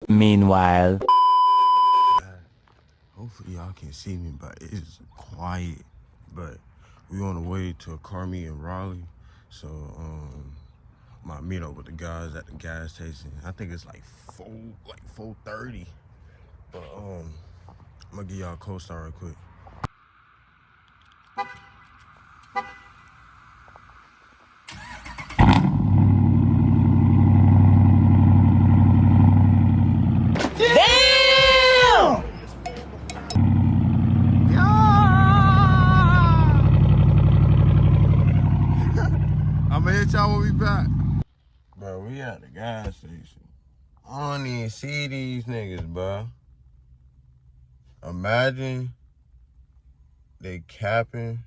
Meanwhile. Hopefully y'all can see me, but it's quiet. But we on the way to a car meet in Raleigh. So might meet up with the guys at the gas station. I think it's like 4:30. But I'm gonna give y'all a co-star real quick. I'ma hit y'all when we back. Bro, we at the gas station. I don't even see these niggas, bro. Imagine they capping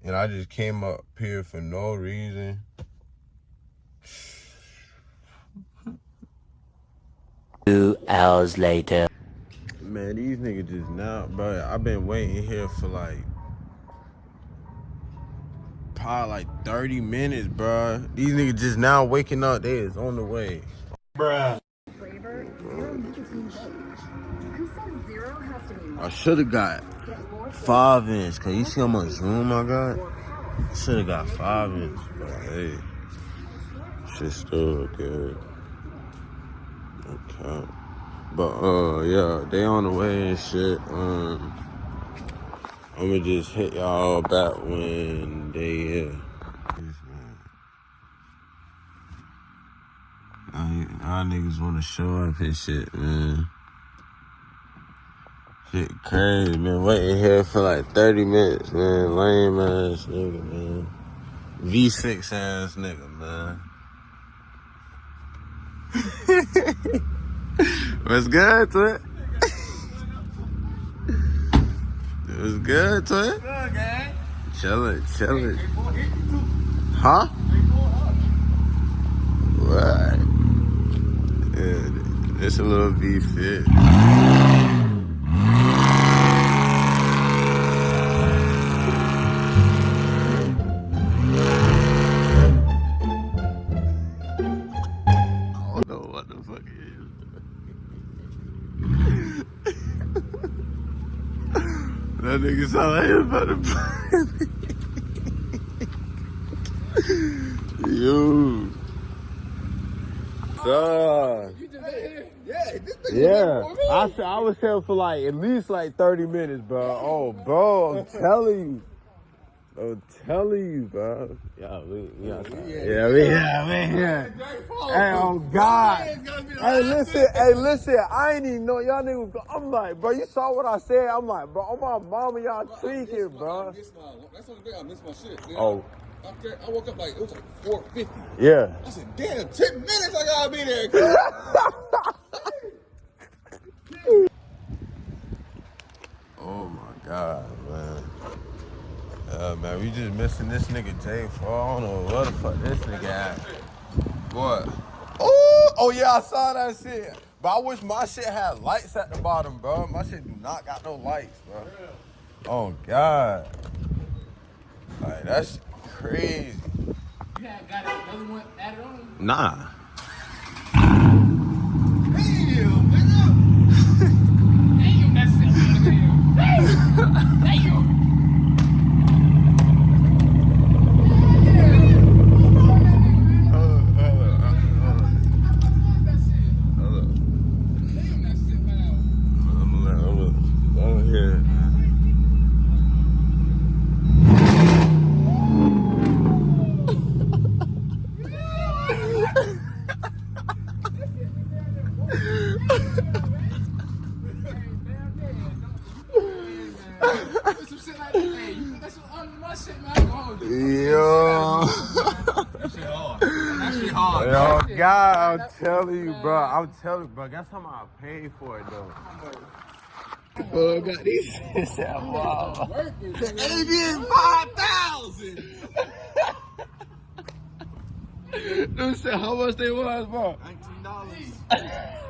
and I just came up here for no reason. 2 hours later. Man, these niggas just now, bro. I've been waiting here for probably like 30 minutes, bro. These niggas just now waking up. They is on the way. Bruh. Flavor, zero nicotine vape. Who says zero has to be I should have got 5 inch. Cause you see how much room I got? I should have got 5 inch. But hey, shit's still good. Okay. But yeah, they on the way and shit. I'ma just hit y'all back when they here. Y'all niggas wanna show up and shit, man. Shit crazy, man. Waiting here for like 30 minutes, man. Lame ass nigga, man. V6 ass nigga, man. What's good, twin? What's good, twin? Good, gang. Chillin'. Huh? What? Yeah, it's a little V-fit. I don't know what the fuck it is. That nigga sound like he about to Yo. Yeah. I was here for like at least like 30 minutes, bro. Oh, bro, I'm telling you, bro. Yeah, we here. Hey, oh God. Hey, listen. I ain't even know y'all niggas. I'm like, bro, you saw what I said. I'm like, bro, oh my mama, y'all tweaking, bro. That's the only thing I missed my shit. Oh. I woke up like, it was like 4:50. Yeah. I said, damn, 10 minutes I gotta be there. Oh my God, man. Man, we just missing this nigga J4. I don't know what the fuck this nigga at. What? Oh yeah, I saw that shit. But I wish my shit had lights at the bottom, bro. My shit do not got no lights, bro. Oh God. Like, that's crazy. You got another one added on? Nah. Damn, that's it. Damn. Yo. Yo, God, I'm telling you, bro. That's how much I paid for it, though. Oh, got these shits at wow. They did 5,000. Dude said how much they was, bro? $19.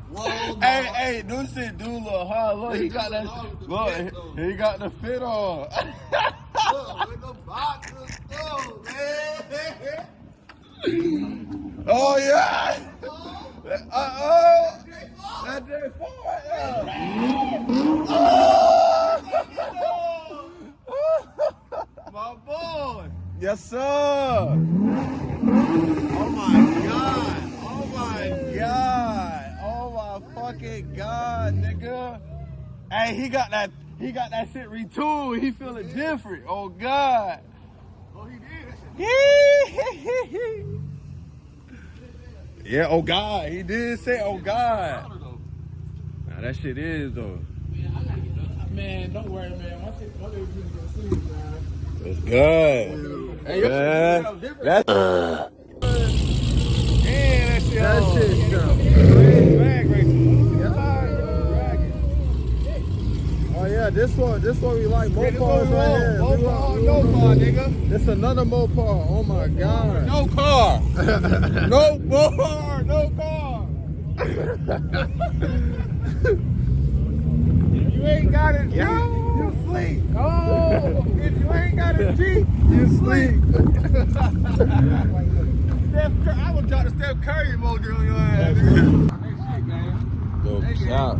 Whoa, Hey, dude said do a little hard. Look, he got that shit. Look, he got the fit on. Look, with the boxes, man. Oh, yeah. That J4 right there. My boy. Yes, sir. Oh my God. Oh my God. Oh my fucking God, nigga. Hey, he got that shit retooled. He feeling different. Oh God. Oh, he did. Yeah, oh God. He did say oh God. Nah, that shit is though. Man, don't worry, man. Once they go to sleep, man. It's good. Hey, Yeah. That's Ugh. that shit sounds drag racing. Oh yeah, this one we like Mopars right here. Mopar, nigga. This another Mopar. Oh my God. No car. No Mopar. No car. You ain't got a Jeep, you sleep. Oh, if you ain't got a Jeep, you sleep. I would drop the Steph Curry emoji on your ass. Go shout.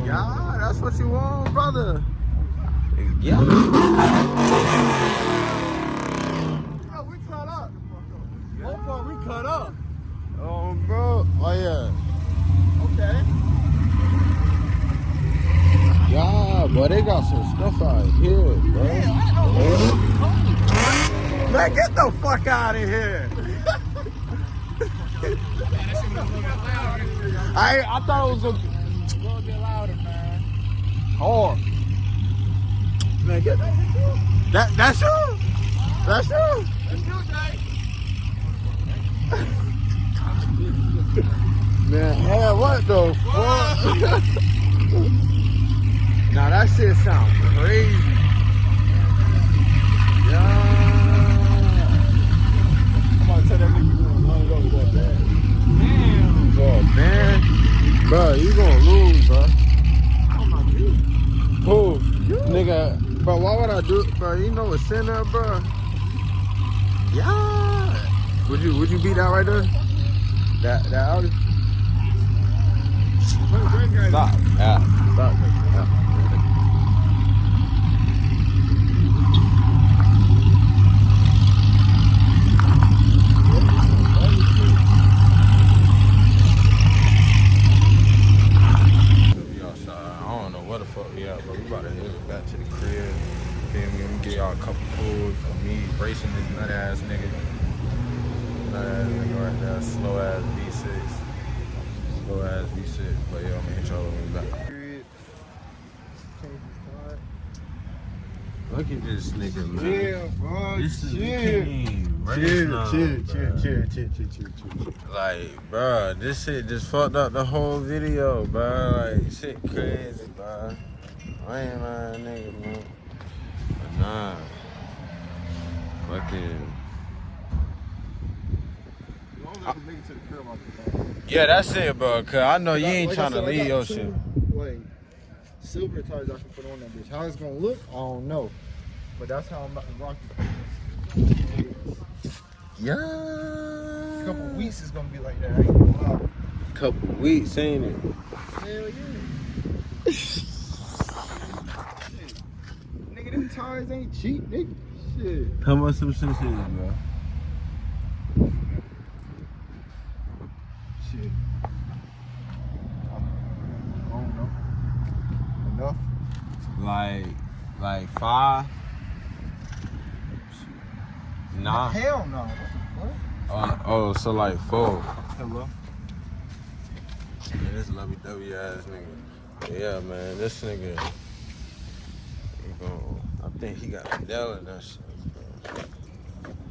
Yeah, that's what you want, brother. Yeah. Oh, we cut up. Mopar, we cut up. Oh, bro. Oh, yeah. Okay. Yeah, but they got some stuff out here, bro. Man, get the fuck out of here. I thought it was a Go a bit louder, man. hard. Man, get that's you. That's you. Man, hey, what the fuck? Now that shit sounds crazy. Yeah. I'm about to tell that nigga going bad. Oh man, bro, you gonna lose, bro. Who? Nigga, bro, why would I do it, bro? You know what's in there, bro? Yeah. Would you beat that right there? That Audi? Stop. Yeah. Stop. Yeah. But we about to head back to the crib. Feel me? We get y'all a couple pulls of me racing this nut ass nigga. Nut ass nigga right there. Slow ass V6. Slow ass V6. But yeah, I'm gonna hit y'all when we back. Look at this nigga, man. Yeah, bro. This is chill. king. Chill. Like, bro, this shit just fucked up the whole video, bro. Like, shit crazy, bro. I ain't lying, nigga, man. But nah. Fucking. Yeah, that's it, bro. Cause I know you ain't trying to leave your shit. Like, silver tires I can put on that bitch. How it's gonna look, I don't know. But that's how I'm about to rock it. Yeah. A couple weeks is gonna be like that. I ain't gonna lie. Couple weeks, ain't it? Hell yeah. Nigga, them tires ain't cheap, nigga. Shit. How much some shit is, bro? Shit. I don't know. Enough? Like 5? Nah. Hell no. Oh, so like 4. Hello? Yeah, this lovey-dovey ass nigga. Yeah, man, this nigga. I think he got a nail in that shit, bro.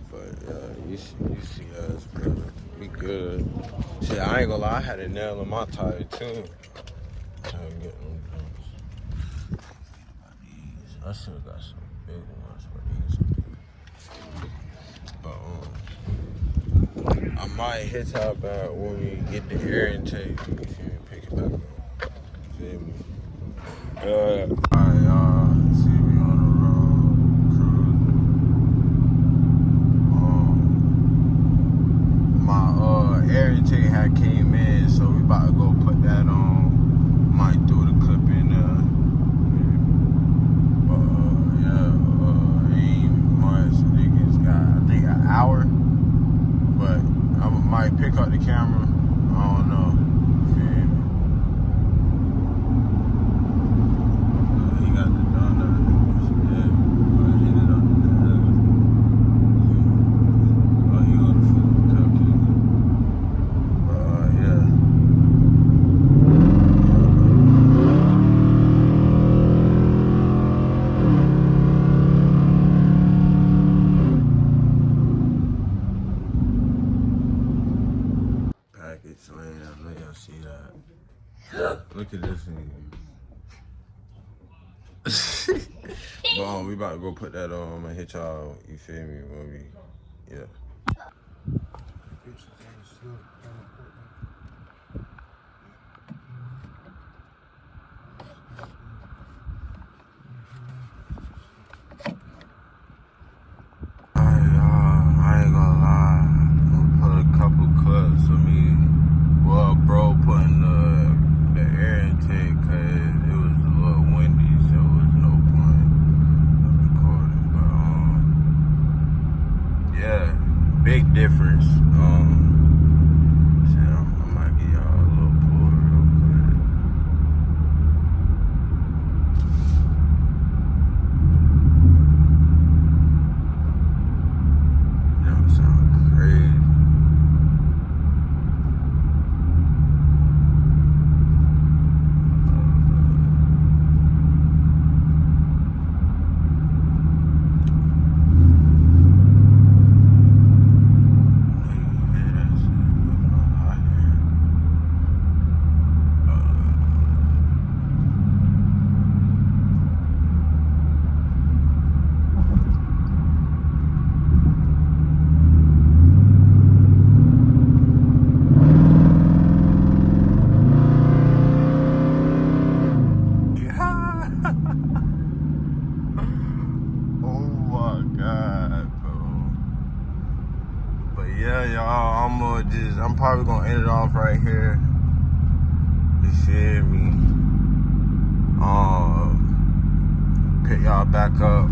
But you see us, bro. We good. Shit, I ain't gonna lie, I had a nail in my tire too. I'm getting them things. I still got some big ones for these. But I might hit top out when we get the air intake. You feel me? Pick it back up. Feel me? Alright, y'all. See me on the road, cruising. My air intake had came in, so we about to go put that on. Might do the clip in there. But yeah, ain't much. Niggas got, I think, an hour. But I might pick up the camera. I don't know. Feel me? He got the donut. Yeah. Hit it up to the head. Oh, he got the food cooking. But yeah. Package lane, I know y'all see that. Look at this nigga. But we about to go put that on. I'm gonna hit y'all, you feel me, when we, yeah. Alright, y'all, I ain't gonna lie. I'm gonna put a couple clips of me. Well, bro, putting the air intake, cause it was a little windy, so there was no point of recording. But yeah, big difference. So I might give y'all a little pull real quick. That sound crazy. Oh my God, bro. But yeah, y'all, I'm probably gonna end it off right here. You feel me? Pick y'all back up